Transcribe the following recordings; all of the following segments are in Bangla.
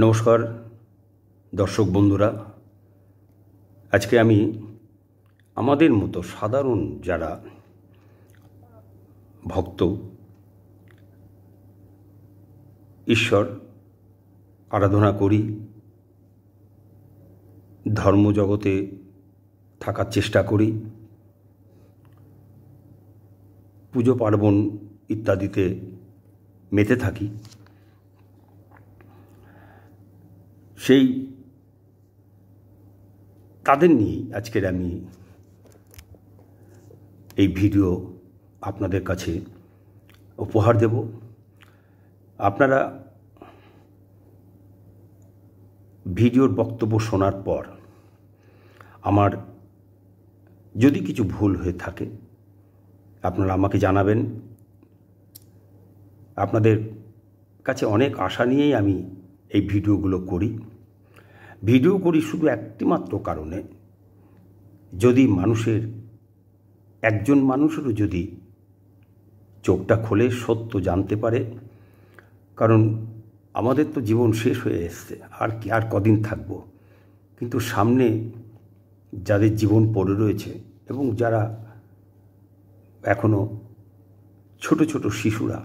নমস্কার দর্শক বন্ধুরা, আজকে আমি আমাদের মতো সাধারণ যারা ভক্ত, ঈশ্বর আরাধনা করি, ধর্মজগতে থাকার চেষ্টা করি, পুজো পার্বণ ইত্যাদিতে মেতে থাকি, সেই তাদের নিয়েই আজকের আমি এই ভিডিও আপনাদের কাছে উপহার দেব। আপনারা ভিডিওর বক্তব্য শোনার পর আমার যদি কিছু ভুল হয়ে থাকে আপনারা আমাকে জানাবেন। আপনাদের কাছে অনেক আশা নিয়েই আমি এই ভিডিও করি শুধু একটি মাত্র কারণে, যদি একজন মানুষেরও যদি চোখটা খুলে সত্য জানতে পারে, কারণ আমাদের তো জীবন শেষ হয়ে এসছে, আর কদিন থাকবো, কিন্তু সামনে যাদের জীবন পড়ে রয়েছে এবং যারা এখনো ছোট ছোট শিশুরা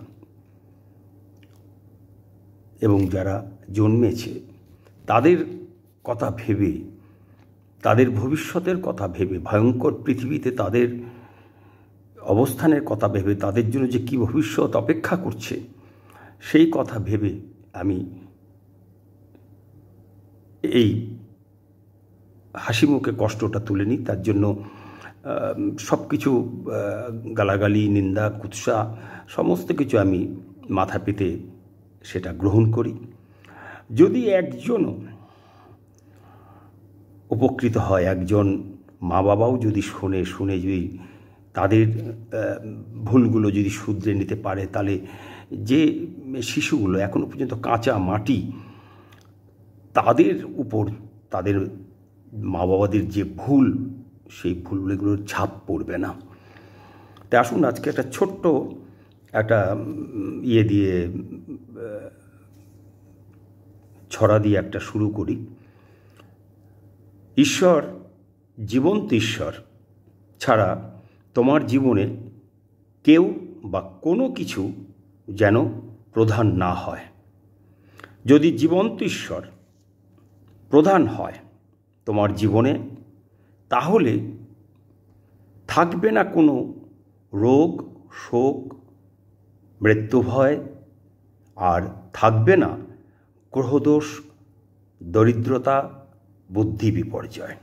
এবং যারা জন্মেছে, তাদের কথা ভেবে, তাদের ভবিষ্যতের কথা ভেবে, ভয়ঙ্কর পৃথিবীতে তাদের অবস্থানের কথা ভেবে, তাদের জন্য যে কী ভবিষ্যৎ অপেক্ষা করছে সেই কথা ভেবে আমি এই হাসি মুখে কষ্টটা তুলে নিই। তার জন্য সব কিছু গালাগালি, নিন্দা, কুৎসা সমস্ত কিছু আমি মাথা পেতে সেটা গ্রহণ করি। যদি একজনও উপকৃত হয়, একজন মা বাবাও যদি শুনে যদি তাদের ভুলগুলো যদি শুধরে নিতে পারে, তাহলে যে শিশুগুলো এখনও পর্যন্ত কাঁচা মাটি, তাদের উপর তাদের মা বাবাদের যে ভুল, সেই ভুলগুলোর ছাপ পড়বে না। তাই আসুন আজকে একটা ছোট্ট একটা ছড়া দিয়ে একটা শুরু করি। ঈশ্বর, জীবন্ত ঈশ্বর ছাড়া তোমার জীবনে কেউ বা কোনো কিছু যেন প্রধান না হয়। যদি জীবন্ত ঈশ্বর প্রধান হয় তোমার জীবনে, তাহলে থাকবে না কোনো রোগ, শোক, মৃত্যু ভয়, আর থাকবে না গ্রহদোষ, দরিদ্রতা, বুদ্ধি বিপর্যয়।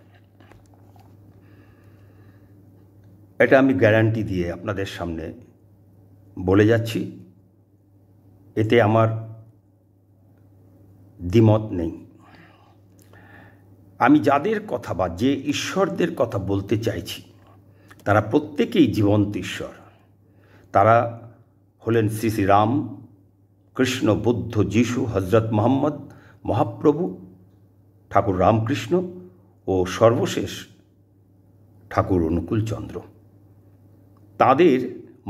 এটা আমি গ্যারান্টি দিয়ে আপনাদের সামনে বলে যাচ্ছি, এতে আমার দ্বিমত নেই। আমি যাদের কথা বা যে ঈশ্বরদের কথা বলতে চাইছি তারা প্রত্যেকেই জীবন্ত ঈশ্বর। তারা হলেন শ্রী শ্রী রাম, কৃষ্ণ, বুদ্ধ, যিশু, হজরত মোহাম্মদ, মহাপ্রভু, ঠাকুর রামকৃষ্ণ ও সর্বশেষ ঠাকুর অনুকূলচন্দ্র। তাদের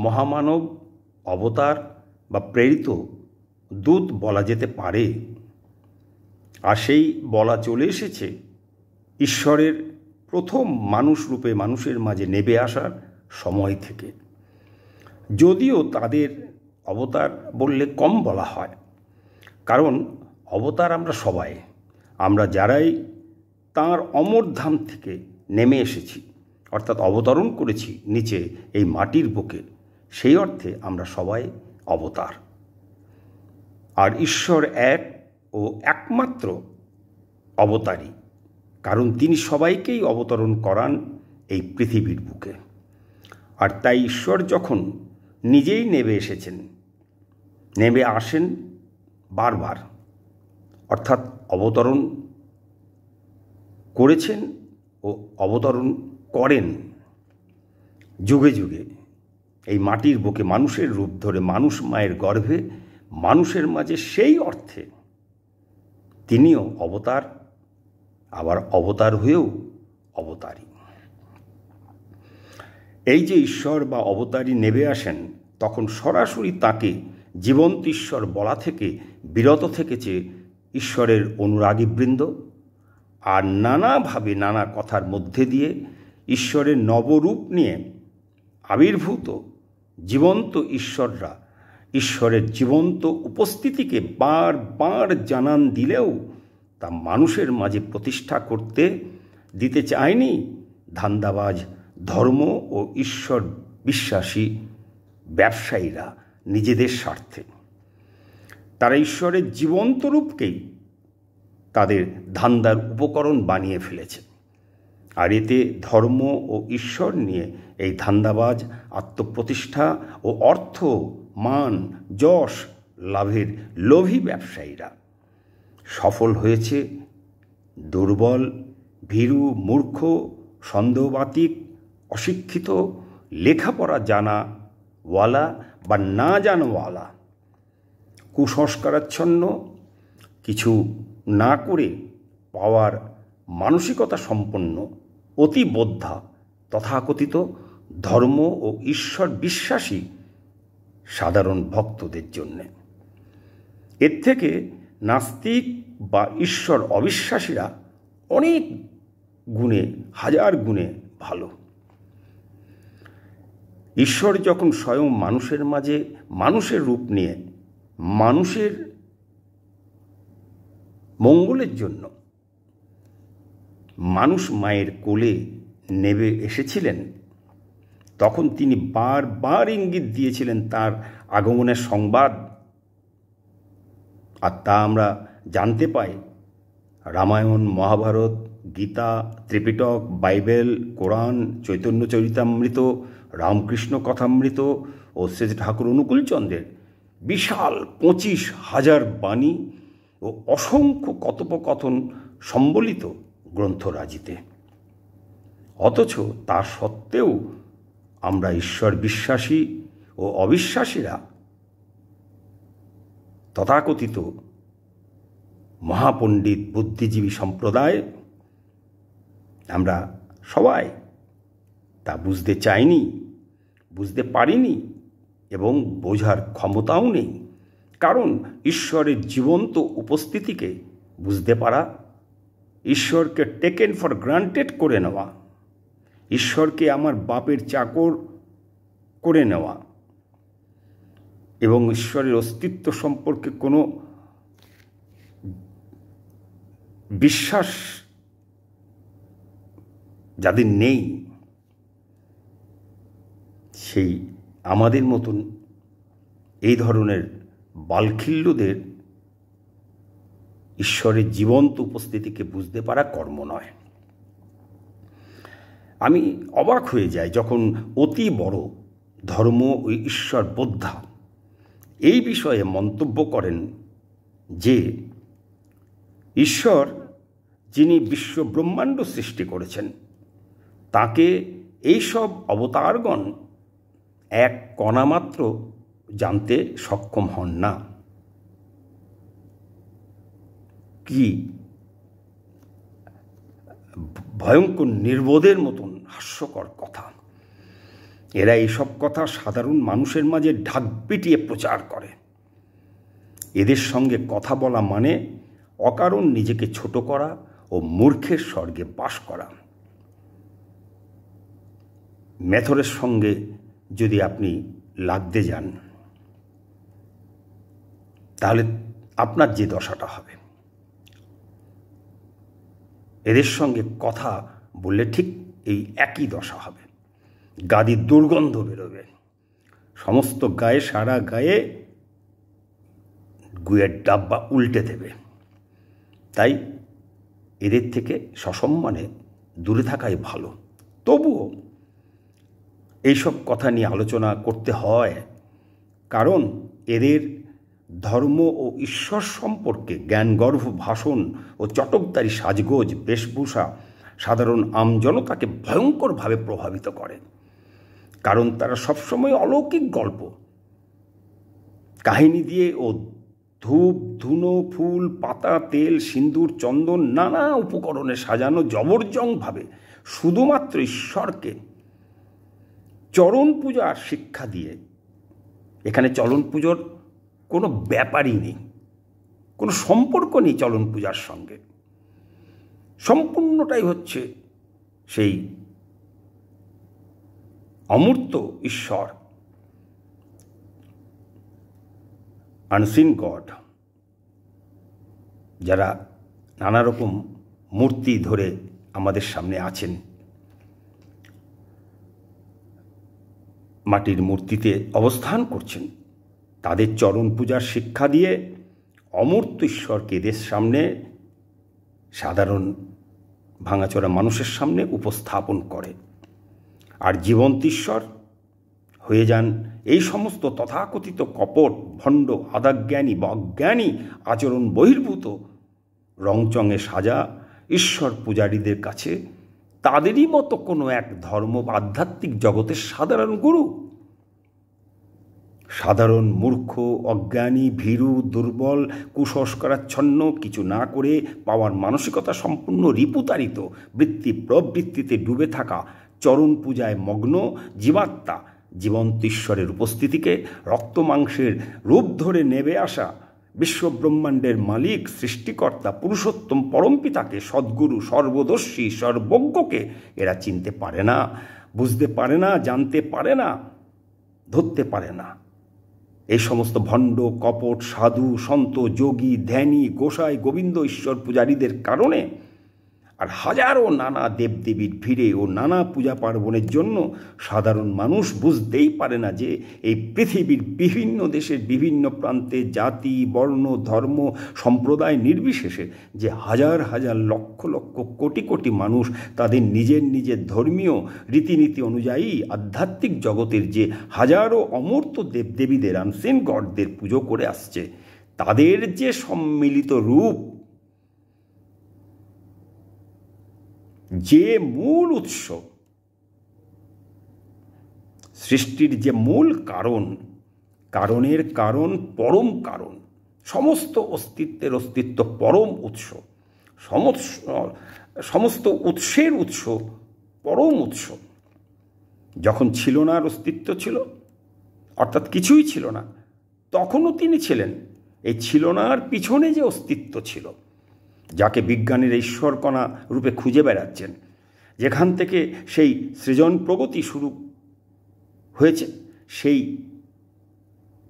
মহামানব, অবতার বা প্রেরিত দূত বলা যেতে পারে। আর সেই বলা চলে এসেছে ঈশ্বরের প্রথম মানুষ রূপে মানুষের মাঝে নেমে আসার সময় থেকে। যদিও তাদের অবতার বললে কম বলা হয়, কারণ অবতার আমরা সবাই, আমরা যারাই তাঁর অমরধাম থেকে নেমে এসেছি, অর্থাৎ অবতরণ করেছি নিচে এই মাটির বুকে, সেই অর্থে আমরা সবাই অবতার। আর ঈশ্বর এক ও একমাত্র অবতারই, কারণ তিনি সবাইকেই অবতরণ করান এই পৃথিবীর বুকে। আর তাই ঈশ্বর যখন নিজেই নেমে আসেন বারবার, অর্থাৎ অবতরণ করেছেন ও অবতরণ করেন যুগে যুগে এই মাটির বুকে মানুষের রূপ ধরে, মানুষ মায়ের গর্ভে, মানুষের মাঝে, সেই অর্থে তিনিও অবতার, আবার অবতার হয়েও অবতারী। এই যে ঈশ্বর বা অবতারী নেমে আসেন, তখন সরাসরি তাকে জীবন্ত ঈশ্বর বলা থেকে বিরত থেকেছে ঈশ্বরের অনুরাগীবৃন্দ, আর নানাভাবে নানা কথার মধ্যে দিয়ে ঈশ্বরের নবরূপ নিয়ে আবির্ভূত জীবন্ত ঈশ্বররা ঈশ্বরের জীবন্ত উপস্থিতিকে বারবার জানান দিলেও তা মানুষের মাঝে প্রতিষ্ঠা করতে দিতে চায়নি ধান্দাবাজ ধর্ম ও ঈশ্বর বিশ্বাসী ব্যবসায়ীরা নিজেদের স্বার্থে। তারা ঈশ্বরের জীবন্ত রূপকেই তাদের ধান্দার উপকরণ বানিয়ে ফেলেছে, আর এতে ধর্ম ও ঈশ্বর নিয়ে এই ধান্দাবাজ আত্মপ্রতিষ্ঠা ও অর্থ মান যশ লাভের লোভী ব্যবসায়ীরা সফল হয়েছে। দুর্বল, ভীরু, মূর্খ, সন্দেহবাতিক, অশিক্ষিত, লেখাপড়া জানাওয়ালা বা না জানাওয়ালা, কুসংস্কারাচ্ছন্ন, কিছু না করে পাওয়ার মানসিকতা সম্পন্ন অতি বোদ্ধা তথাকথিত ধর্ম ও ঈশ্বর বিশ্বাসী সাধারণ ভক্তদের জন্যে। এর থেকে নাস্তিক বা ঈশ্বর অবিশ্বাসীরা অনেক গুণে, হাজার গুণে ভালো। ঈশ্বর যখন স্বয়ং মানুষের মাঝে মানুষের রূপ নিয়ে মানুষের মঙ্গলের জন্য মানুষ মায়ের কোলে নেমে এসেছিলেন, তখন তিনি বারবার ইঙ্গিত দিয়েছিলেন তার আগমনের সংবাদ। আর তা আমরা জানতে পাই রামায়ণ, মহাভারত, গীতা, ত্রিপিটক, বাইবেল, কোরআন, চৈতন্য চরিতামৃত, রামকৃষ্ণ কথামৃত ও শ্রী ঠাকুর অনুকূলচন্দ্রের বিশাল 25,000 বাণী ও অসংখ্য কথোপকথন সম্বলিত গ্রন্থরাজিতে। অথচ তা সত্ত্বেও আমরা ঈশ্বর বিশ্বাসী ও অবিশ্বাসীরা তথাকথিত মহাপণ্ডিত বুদ্ধিজীবী সম্প্রদায় আমরা সবাই তা বুঝতে চাইনি, বুঝতে পারিনি এবং বোঝার ক্ষমতাও নেই। কারণ ঈশ্বরের জীবন্ত উপস্থিতিকে বুঝতে পারা, ঈশ্বরকে টেকেন ফর গ্রান্টেড করে নেওয়া, ঈশ্বরকে আমার বাপের চাকর করে নেওয়া এবং ঈশ্বরের অস্তিত্ব সম্পর্কে কোনো বিশ্বাস যাদের নেই, সেই আমাদের মতন এই ধরনের বালখিল্যদের ঈশ্বরের জীবন্ত উপস্থিতিকে বুঝতে পারা কর্ম নয়। আমি অবাক হয়ে যাই যখন অতি বড় ধর্ম ও ঈশ্বর বোদ্ধা এই বিষয়ে মন্তব্য করেন যে ঈশ্বর যিনি বিশ্ব ব্রহ্মাণ্ড সৃষ্টি করেছেন তাকে এইসব অবতারগণ এক কণামাত্র জানতে সক্ষম হন না। কি ভয়ঙ্কর নির্বোধের মতন হাস্যকর কথা! এরা এইসব কথা সাধারণ মানুষের মাঝে ঢাক পিটিয়ে প্রচার করে। এদের সঙ্গে কথা বলা মানে অকারণ নিজেকে ছোট করা ও মূর্খের স্বর্গে বাস করা। মেথরের সঙ্গে যদি আপনি লাগতে যান তাহলে আপনার যে দশাটা হবে, এদের সঙ্গে কথা বললে ঠিক এই একই দশা হবে। গাদির দুর্গন্ধ বেরোবে, সমস্ত গায়ে, সারা গায়ে গুয়ের ডাব্বা উল্টে দেবে। তাই এদের থেকে সসম্মানে দূরে থাকাই ভালো। তবুও এইসব কথা নিয়ে আলোচনা করতে হয়, কারণ এদের ধর্ম ও ঈশ্বর সম্পর্কে জ্ঞানগর্ভ ভাষণ ও চটকদারি সাজগোজ বেশভূষা সাধারণ আমজনতাকে ভয়ঙ্করভাবে প্রভাবিত করে। কারণ তারা সবসময় অলৌকিক গল্প কাহিনী দিয়ে ও ধূপ, ধুনো, ফুল, পাতা, তেল, সিন্দুর, চন্দন নানা উপকরণে সাজানো জবরজংভাবে শুধুমাত্র ঈশ্বরকে চরণ পূজার শিক্ষা দিয়ে, এখানে চরণ পুজোর কোনো ব্যাপারই নেই, কোনো সম্পর্ক নেই চরণ পূজার সঙ্গে। সম্পূর্ণটাই হচ্ছে সেই অমূর্ত ঈশ্বর, আনসিন গড, যারা নানা রকম মূর্তি ধরে আমাদের সামনে আছেন। মাটির মূর্তিতে অবস্থান করছেন, তাদের চরণ পূজার শিক্ষা দিয়ে অমূর্ত ঈশ্বরকে এদের সামনে, সাধারণ ভাঙাচোরা মানুষের সামনে উপস্থাপন করে। আর জীবন্ত ঈশ্বর হয়ে যান এই সমস্ত তথাকথিত কপট, ভণ্ড, আদাজ্ঞানী বা অজ্ঞানী, আচরণ বহির্ভূত, রংচঙে সাজা ঈশ্বর পূজারীদের কাছে তাদেরই মতো কোনো এক ধর্ম বা আধ্যাত্মিক জগতের সাধারণ গুরু। সাধারণ মূর্খ, অজ্ঞানী, ভীরু, দুর্বল, কুসংস্কারাচ্ছন্ন, কিছু না করে পাওয়ার মানসিকতা সম্পূর্ণ রিপুতাড়িত, বৃত্তি প্রবৃত্তিতে ডুবে থাকা, চরণ পূজায় মগ্ন জীবাত্মা জীবন্ত ঈশ্বরের উপস্থিতিকে রক্ত মাংসের রূপ ধরে নেবে আসা বিশ্বব্রহ্মাণ্ডের মালিক, সৃষ্টিকর্তা, পুরুষোত্তম পরমপিতাকে, সদ্গুরু, সর্বদর্শী, সর্বজ্ঞকে এরা চিনতে পারে না, বুঝতে পারে না, জানতে পারে না, ধরতে পারে না। এই সমস্ত ভণ্ড, কপট, সাধু, সন্ত, যোগী, ধ্যানী, গোসাই, গোবিন্দ ঈশ্বর পূজারীদের কারণে আর হাজারো নানা দেবদেবীর ভিড়ে ও নানা পূজা পার্বণের জন্য সাধারণ মানুষ বুঝতেই পারে না যে এই পৃথিবীর বিভিন্ন দেশের বিভিন্ন প্রান্তে জাতি, বর্ণ, ধর্ম, সম্প্রদায় নির্বিশেষে যে হাজার হাজার, লক্ষ লক্ষ, কোটি কোটি মানুষ তাদের নিজের নিজের ধর্মীয় রীতিনীতি অনুযায়ী আধ্যাত্মিক জগতের যে হাজারো অমূর্ত দেবদেবীদের, আনসিন গডদের পুজো করে আসছে, তাদের যে সম্মিলিত রূপ, যে মূল উৎস, সৃষ্টির যে মূল কারণ, কারণের কারণ, পরম কারণ, সমস্ত অস্তিত্বের অস্তিত্ব, পরম উৎস, সমস্ত উৎসের উৎস, পরম উৎস। যখন ছিল না আর অস্তিত্ব ছিল, অর্থাৎ কিছুই ছিল না, তখনও তিনি ছিলেন। এই ছিল না আর পিছনে যে অস্তিত্ব ছিল, যাকে বিজ্ঞানীর ঈশ্বরকণা রূপে খুঁজে বেড়াচ্ছেন, যেখান থেকে সেই সৃজন প্রগতি শুরু হয়েছে, সেই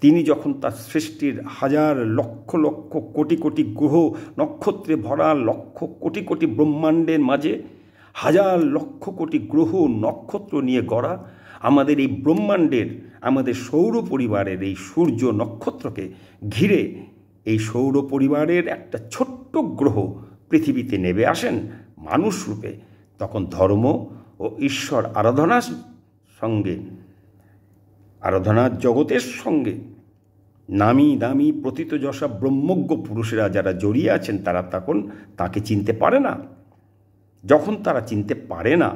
তিনি যখন তার সৃষ্টির হাজার লক্ষ লক্ষ কোটি কোটি গ্রহ নক্ষত্রে ভরা, লক্ষ কোটি কোটি ব্রহ্মাণ্ডের মাঝে হাজার লক্ষ কোটি গ্রহ নক্ষত্র নিয়ে গড়া আমাদের এই ব্রহ্মাণ্ডের, আমাদের সৌর পরিবারের এই সূর্য নক্ষত্রকে ঘিরে এই সৌর পরিবারের একটা ছোট্ট গ্রহ পৃথিবীতে নেমে আসেন মানুষ রূপে, তখন ধর্ম ও ঈশ্বর আরাধনার সঙ্গে, আরাধনার জগতের সঙ্গে নামি দামি প্রথিতযশা ব্রহ্মজ্ঞ পুরুষেরা যারা জড়িয়ে আছেন, তারা তখন তাকে চিনতে পারে না। যখন তারা চিনতে পারে না,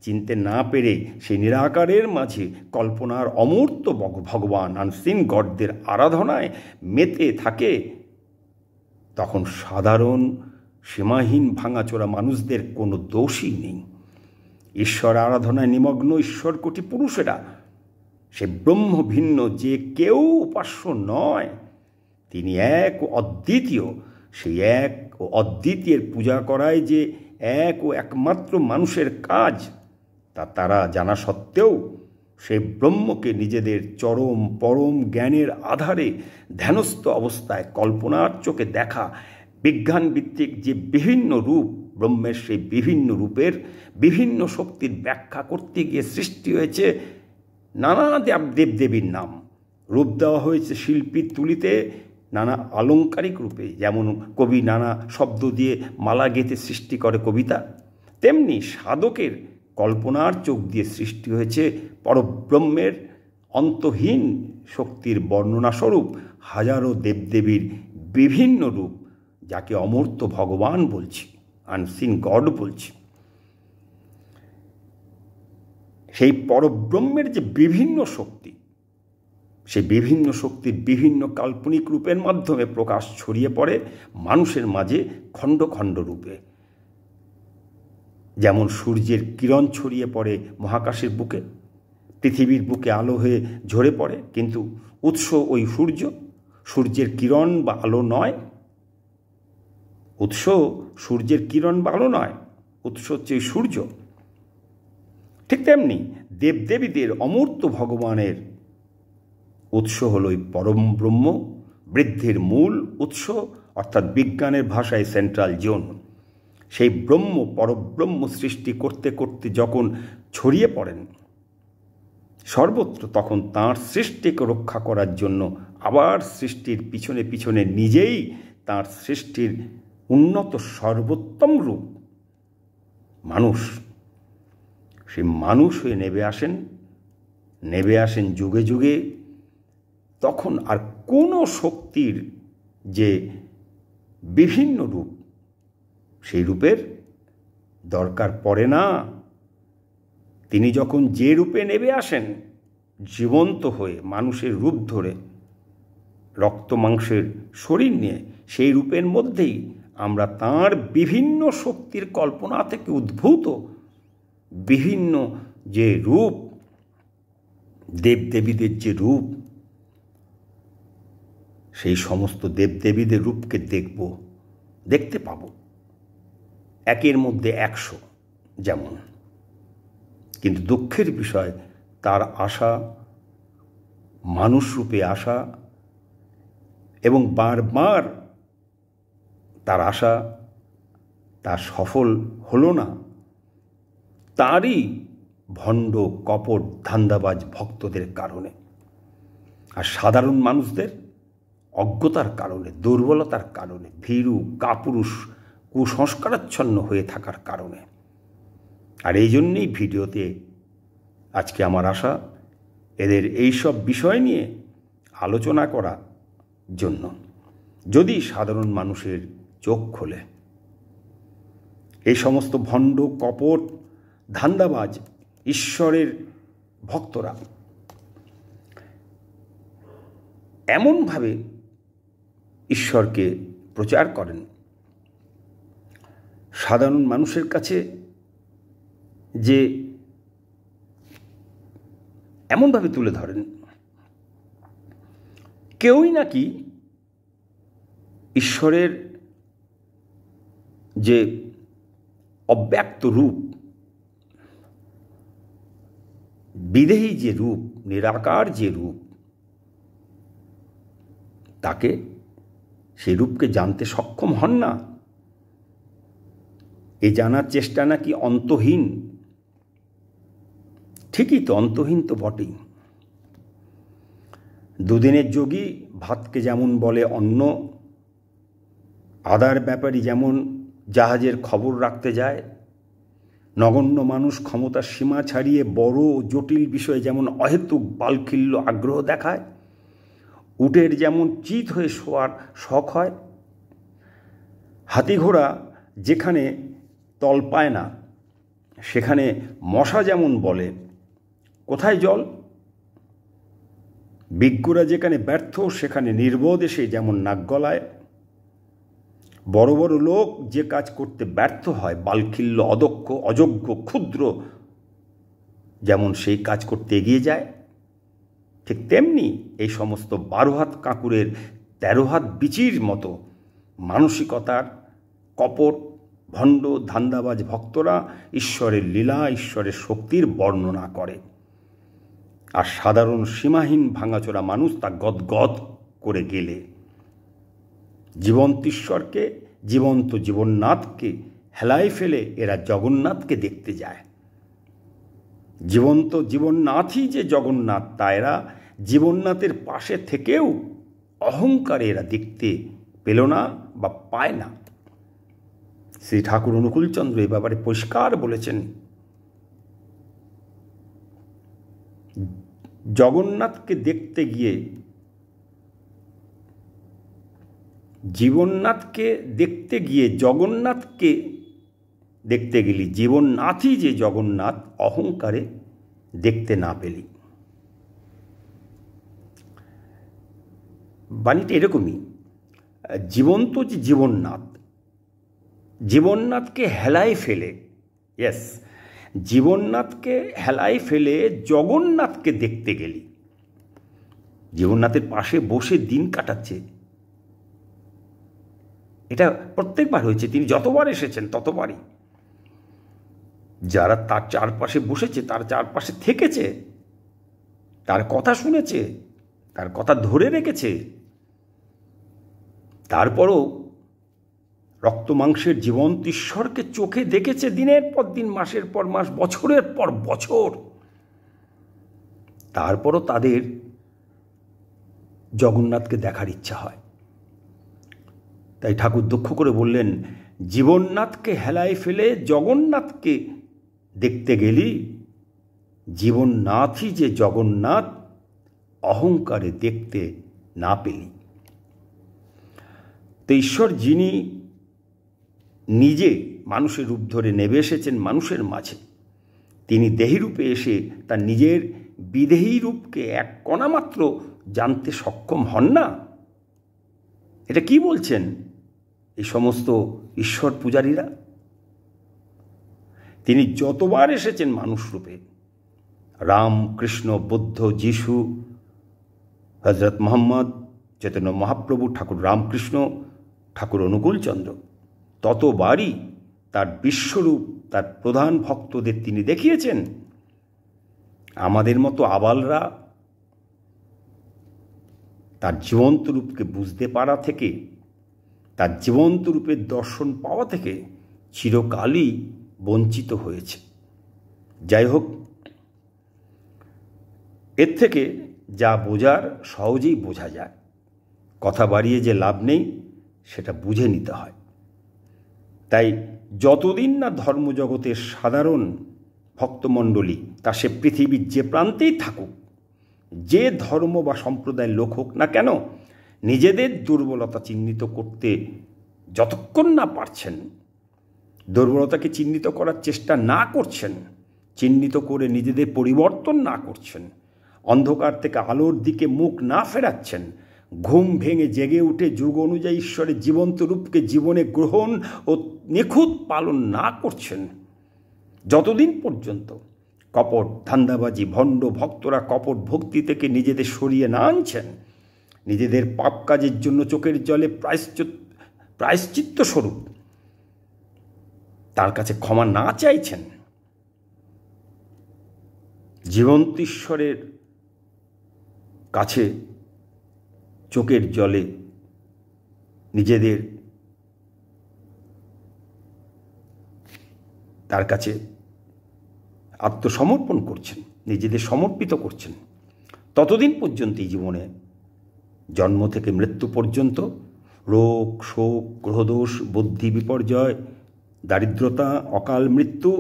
চিনতে না পেরে সেই নিরাকারের মাঝে কল্পনার অমূর্ত ভগবান, আনসিন গডদের আরাধনায় মেতে থাকে, তখন সাধারণ সীমাহীন ভাঙাচোরা মানুষদের কোনো দোষই নেই। ঈশ্বর আরাধনায় নিমগ্ন ঈশ্বর কোটি পুরুষেরা, সে ব্রহ্ম ভিন্ন যে কেউ উপাস্য নয়, তিনি এক ও অদ্বিতীয়। সেই এক ও অদ্বিতীয়ের পূজা করাই যে এক ও একমাত্র মানুষের কাজ, তা তারা জানা সত্ত্বেও সেই ব্রহ্মকে নিজেদের চরম পরম জ্ঞানের আধারে ধ্যানস্থ অবস্থায় কল্পনার চোখে দেখা বিজ্ঞানভিত্তিক যে বিভিন্ন রূপ, ব্রহ্মের সেই বিভিন্ন রূপের বিভিন্ন শক্তির ব্যাখ্যা করতে গিয়ে সৃষ্টি হয়েছে নানা দেবদেবীর নাম, রূপ দেওয়া হয়েছে শিল্পীর তুলিতে নানা আলংকারিক রূপে। যেমন কবি নানা শব্দ দিয়ে মালা গেঁথে সৃষ্টি করে কবিতা, তেমনি সাধকের কল্পনার চোখ দিয়ে সৃষ্টি হয়েছে পরব্রহ্মের অন্তহীন শক্তির বর্ণনাস্বরূপ হাজারো দেবদেবীর বিভিন্ন রূপ, যাকে অমূর্ত ভগবান বলছি, আনসিন গড বলছি। সেই পরব্রহ্মের যে বিভিন্ন শক্তি, সেই বিভিন্ন শক্তির বিভিন্ন কাল্পনিক রূপের মাধ্যমে প্রকাশ ছড়িয়ে পড়ে মানুষের মাঝে খণ্ড খণ্ড রূপে। যেমন সূর্যের কিরণ ছড়িয়ে পড়ে মহাকাশের বুকে, পৃথিবীর বুকে আলো হয়ে ঝরে পড়ে, কিন্তু উৎস ওই সূর্য, সূর্যের কিরণ বা আলো নয়। উৎস সূর্যের কিরণ ভালো নয়, উৎস হচ্ছে সূর্য। ঠিক তেমনি দেবদেবীদের অমূর্ত ভগবানের উৎস হল ওই পরম ব্রহ্ম, বৃদ্ধির মূল উৎস, অর্থাৎ বিজ্ঞানের ভাষায় সেন্ট্রাল জোন। সেই ব্রহ্ম, পরব্রহ্ম সৃষ্টি করতে করতে যখন ছড়িয়ে পড়েন সর্বত্র, তখন তাঁর সৃষ্টিকে রক্ষা করার জন্য আবার সৃষ্টির পিছনে পিছনে নিজেই তাঁর সৃষ্টির উন্নত সর্বোত্তম রূপ মানুষ, সেই মানুষ হয়ে নেমে আসেন যুগে যুগে। তখন আর কোনো শক্তির যে বিভিন্ন রূপ, সেই রূপের দরকার পড়ে না। তিনি যখন যে রূপে নেমে আসেন, জীবন্ত হয়ে মানুষের রূপ ধরে, রক্ত মাংসের শরীর নিয়ে, সেই রূপের মধ্যেই আমরা তাঁর বিভিন্ন শক্তির কল্পনা থেকে উদ্ভূত বিভিন্ন যে রূপ, দেবদেবীদের যে রূপ, সেই সমস্ত দেবদেবীদের রূপকে দেখতে পাব, একের মধ্যে 100 যেমন। কিন্তু দুঃখের বিষয়, তার আশা, মানুষ রূপে আসা, এবং বারবার তার আশা তার সফল হলো না, তারই ভণ্ড কপট ধান্দাবাজ ভক্তদের কারণে, আর সাধারণ মানুষদের অজ্ঞতার কারণে, দুর্বলতার কারণে, ভীরু কাপুরুষ কুসংস্কারাচ্ছন্ন হয়ে থাকার কারণে। আর এই জন্যেই ভিডিওতে আজকে আমার আশা এদের এইসব বিষয় নিয়ে আলোচনা করার জন্য। যদি সাধারণ মানুষের চোখ খোলে, এই সমস্ত ভণ্ড কপট ধান্দাবাজ ঈশ্বরের ভক্তরা এমনভাবে ঈশ্বরকে প্রচার করেন, সাধারণ মানুষের কাছে যে এমনভাবে তুলে ধরেন, কেউই নাকি ঈশ্বরের যে অব্যক্ত রূপ, বিদেহী যে রূপ, নিরাকার যে রূপ, তাকে, সেই রূপকে জানতে সক্ষম হন না। এই জানার চেষ্টা নাকি অন্তহীন। ঠিকই তো, অন্তহীন তো বটেই। দুদিনের যোগী ভাতকে যেমন বলে অন্ন, আদার ব্যাপারী যেমন জাহাজের খবর রাখতে যায়, নগণ্য মানুষ ক্ষমতার সীমা ছাড়িয়ে বড় জটিল বিষয়ে যেমন অহেতুক বালখিল্য আগ্রহ দেখায়, উটের যেমন চিত হয়ে শোয়ার শখ হয়, হাতি ঘোড়া যেখানে তল পায় না সেখানে মশা যেমন বলে কোথায় জল, বিজ্ঞরা যেখানে ব্যর্থ সেখানে নির্বোধ এসে যেমন নাক গলায়, বড় বড় লোক যে কাজ করতে ব্যর্থ হয়, বালখিল্য অদক্ষ অযোগ্য ক্ষুদ্র যেমন সেই কাজ করতে এগিয়ে যায়, ঠিক তেমনি এই সমস্ত 12 হাত কাঁকুরের 13 হাত বিচির মতো মানসিকতার কপট ভণ্ড ধান্দাবাজ ভক্তরা ঈশ্বরের লীলা, ঈশ্বরের শক্তির বর্ণনা করে, আর সাধারণ সীমাহীন ভাঙাচোরা মানুষ তা গদগদ করে গেলে জীবন্ত ঈশ্বরকে, জীবন্ত জীবননাথকে হেলায় ফেলে এরা জগন্নাথকে দেখতে যায়। জীবন্ত জীবননাথই যে জগন্নাথ, তা এরা জীবননাথের পাশে থেকেও অহংকারে এরা দেখতে পেল না বা পায় না। শ্রী ঠাকুর অনুকূলচন্দ্র এই ব্যাপারে পরিষ্কার বলেছেন, জগন্নাথকে দেখতে গিয়ে, জীবননাথকে দেখতে গিয়ে জগন্নাথকে দেখতে গেলি, জীবননাথই যে জগন্নাথ অহংকারে দেখতে না পেলি। বাণীটা এরকমই, জীবন্ত যে জীবননাথ, জীবননাথকে হেলায় ফেলে, ইয়েস, জীবননাথকে হেলায় ফেলে জগন্নাথকে দেখতে গেলি, জীবননাথের পাশে বসে দিন কাটাচ্ছে, এটা প্রত্যেকবার হয়েছে, তিনি যতবার এসেছেন ততবারই যারা তার চারপাশে বসেছে, তার চারপাশে থেকেছে, তার কথা শুনেছে, তার কথা ধরে রেখেছে, তারপরও রক্ত মাংসের জীবন্ত ঈশ্বরকে চোখে দেখেছে দিনের পর দিন, মাসের পর মাস, বছরের পর বছর, তারপরও তাদের জগন্নাথকে দেখার ইচ্ছা হয়। তাই ঠাকুর দুঃখ করে বললেন, জীবননাথকে হেলায় ফেলে জগন্নাথকে দেখতে গেলি, জীবননাথই যে জগন্নাথ অহংকারে দেখতে না পেলি। তো ঈশ্বর যিনি নিজে মানুষের রূপ ধরে নেমে এসেছেন মানুষের মাঝে, তিনি দেহী রূপে এসে তার নিজের বিদেহী রূপকে এক কণা মাত্র জানতে সক্ষম হন না? এটা কি বলছেন এই সমস্ত ঈশ্বর পূজারীরা? তিনি যতবার এসেছেন মানুষ রূপে, রাম, কৃষ্ণ, বুদ্ধ, যিশু, হজরত মোহাম্মদ, চৈতন্য মহাপ্রভু, ঠাকুর রামকৃষ্ণ, ঠাকুর অনুকূলচন্দ্র, ততবারই তার বিশ্বরূপ তার প্রধান ভক্তদের তিনি দেখিয়েছেন। আমাদের মতো আবালরা তার জীবন্ত রূপকে বুঝতে পারা থেকে, তার জীবন্ত রূপের দর্শন পাওয়া থেকে চিরকালই বঞ্চিত হয়েছে। যাই হোক, এর থেকে যা বোঝার সহজেই বোঝা যায়, কথা বাড়িয়ে যে লাভ নেই, সেটা বুঝে নিতে হয়। তাই যতদিন না ধর্মজগতের সাধারণ ভক্তমণ্ডলী, তা সে পৃথিবীর যে প্রান্তেই থাকুক, যে ধর্ম বা সম্প্রদায়ের লোক হোক না কেন, নিজেদের দুর্বলতা চিহ্নিত করতে যতক্ষণ না পারছেন, দুর্বলতাকে চিহ্নিত করার চেষ্টা না করছেন, চিহ্নিত করে নিজেদের পরিবর্তন না করছেন, অন্ধকার থেকে আলোর দিকে মুখ না ফেরাচ্ছেন, ঘুম ভেঙে জেগে উঠে যুগ অনুযায়ী ঈশ্বরের জীবন্ত রূপকে জীবনে গ্রহণ ও নিখুঁত পালন না করছেন, যতদিন পর্যন্ত কপট ধান্দাবাজি ভণ্ড ভক্তরা কপট ভক্তি থেকে নিজেদের সরিয়ে না আনছেন, নিজেদের পাপ কাজের জন্য চোখের জলে প্রায়শ্চিত্ত স্বরূপ তার কাছে ক্ষমা না চাইছেন, জীবন্ত ঈশ্বরের কাছে চোখের জলে নিজেদের তার কাছে আত্মসমর্পণ করছেন, নিজেদের সমর্পিত করছেন, ততদিন পর্যন্ত এই জীবনে জন্ম থেকে মৃত্যু পর্যন্ত রোগ, শোক, গ্রহদোষ, বুদ্ধি বিপর্যয়, দারিদ্রতা, অকাল মৃত্যু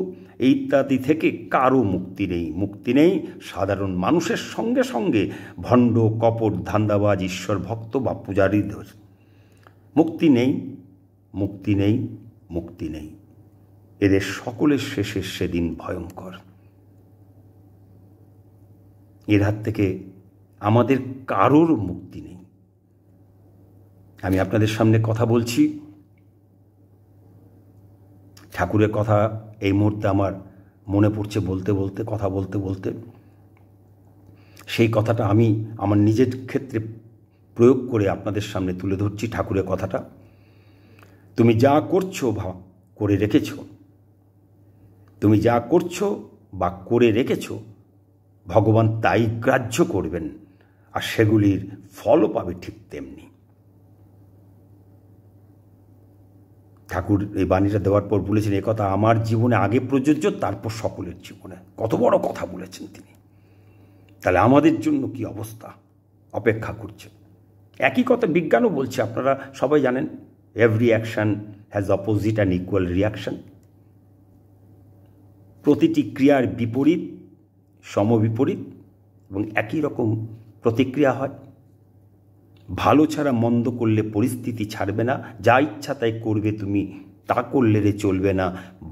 ইত্যাদি থেকে কারও মুক্তি নেই। মুক্তি নেই সাধারণ মানুষের সঙ্গে সঙ্গে ভণ্ড, কপট, ধান্দাবাজ, ঈশ্বর ভক্ত বা পূজারীদের। মুক্তি নেই, মুক্তি নেই, মুক্তি নেই। এদের সকলের শেষে সেদিন ভয়ঙ্কর। এর হাত থেকে আমাদের কারোর মুক্তি নেই। আমি আপনাদের সামনে কথা বলছি, ঠাকুরের কথা এই মুহূর্তে আমার মনে পড়ছে বলতে বলতে, কথা বলতে বলতে। সেই কথাটা আমি আমার নিজের ক্ষেত্রে প্রয়োগ করে আপনাদের সামনে তুলে ধরছি। ঠাকুরের কথাটা, তুমি যা করছো বা করে রেখেছ, তুমি যা করছো বা করে রেখেছ, ভগবান তাই গ্রাহ্য করবেন, আর সেগুলির ফলও পাবে ঠিক তেমনি। ঠাকুর এই বাণীটা দেওয়ার পর বলেছেন, এ কথা আমার জীবনে আগে প্রযোজ্য, তারপর সকলের জীবনে। কত বড় কথা বলেছেন তিনি। তাহলে আমাদের জন্য কি অবস্থা অপেক্ষা করছে? একই কথা বিজ্ঞানও বলছে, আপনারা সবাই জানেন, every action has opposite and equal reaction. প্রতিটি ক্রিয়ার বিপরীত, সমবিপরীত এবং একই রকম প্রতিক্রিয়া হয়। ভালো ছাড়া মন্দ করলে পরিস্থিতি ছাড়বে না, যা ইচ্ছা তাই করবে তুমি, তা করলে রে চলবে না।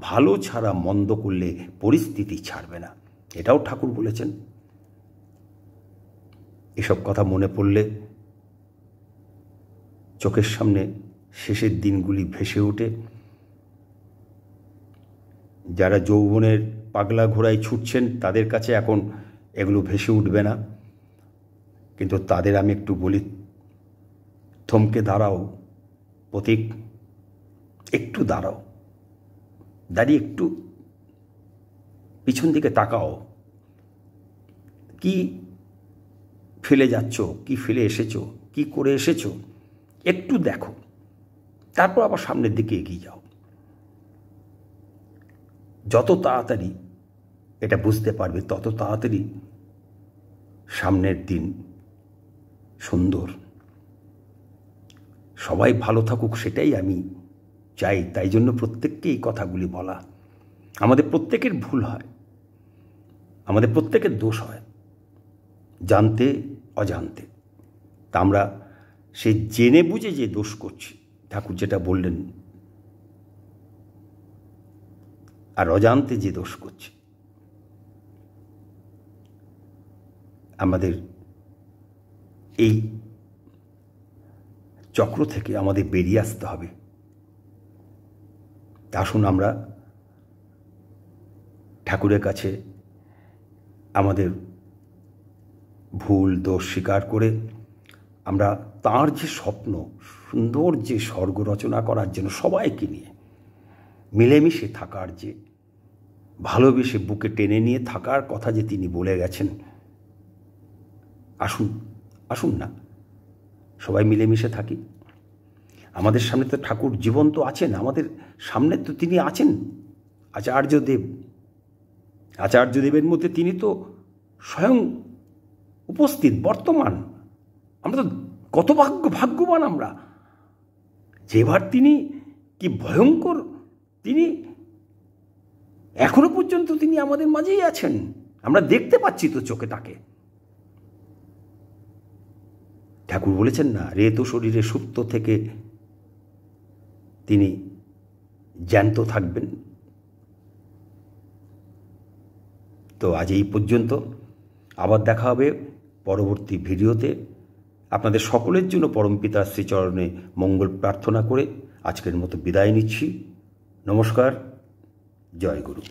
ভালো ছাড়া মন্দ করলে পরিস্থিতি ছাড়বে না, এটাও ঠাকুর বলেছেন। এসব কথা মনে পড়লে চোখের সামনে শেষের দিনগুলি ভেসে ওঠে। যারা যৌবনের পাগলা ঘোড়ায় ছুটছেন, তাদের কাছে এখন এগুলো ভেসে উঠবে না, কিন্তু তাদের আমি একটু বলি, থমকে দাঁড়াও পথিক, একটু দাঁড়াও, দাঁড়িয়ে একটু পিছন দিকে তাকাও। কি ফেলে যাচ্ছ, কি ফেলে এসেছো, কি করে এসেছো, একটু দেখো, তারপর আবার সামনের দিকে এগিয়ে যাও। যত তাড়াতাড়ি এটা বুঝতে পারবে তত তাড়াতাড়ি সামনের দিন সুন্দর। সবাই ভালো থাকুক সেটাই আমি চাই, তাই জন্য প্রত্যেককে এই কথাগুলি বলা। আমাদের প্রত্যেকের ভুল হয়, আমাদের প্রত্যেকের দোষ হয়, জানতে অজান্তে। তা আমরা সে জেনে বুঝে যে দোষ করছি, ঠাকুর যেটা বললেন, আর অজান্তে যে দোষ করছি, আমাদের এই চক্র থেকে আমাদের বেরিয়ে আসতে হবে। আসুন আমরা ঠাকুরের কাছে আমাদের ভুল দোষ স্বীকার করে আমরা তার যে স্বপ্ন, সুন্দর যে স্বর্গ রচনা করার জন্য সবাইকে নিয়ে মিলেমিশে থাকার, যে ভালোবেসে বুকে টেনে নিয়ে থাকার কথা যে তিনি বলে গেছেন, আসুন আসুন না সবাই মিলেমিশে থাকি। আমাদের সামনে তো ঠাকুর জীবন্ত আছেন, আমাদের সামনে তো তিনি আছেন আচার্যদেব। আচার্যদেবের মধ্যে তিনি তো স্বয়ং উপস্থিত, বর্তমান। আমরা তো কত ভাগ্যবান আমরা, যেবার তিনি কি ভয়ঙ্কর, তিনি এখনো পর্যন্ত তিনি আমাদের মাঝেই আছেন, আমরা দেখতে পাচ্ছি তো চোখে তাকে। ঠাকুর বলেছেন না, রেত শরীরে সুপ্ত থেকে তিনি জ্যান্ত থাকবেন। তো আজ এই পর্যন্ত, আবার দেখা হবে পরবর্তী ভিডিওতে। আপনাদের সকলের জন্য পরমপিতার শ্রীচরণে মঙ্গল প্রার্থনা করে আজকের মতো বিদায় নিচ্ছি। নমস্কার, জয় গুরু।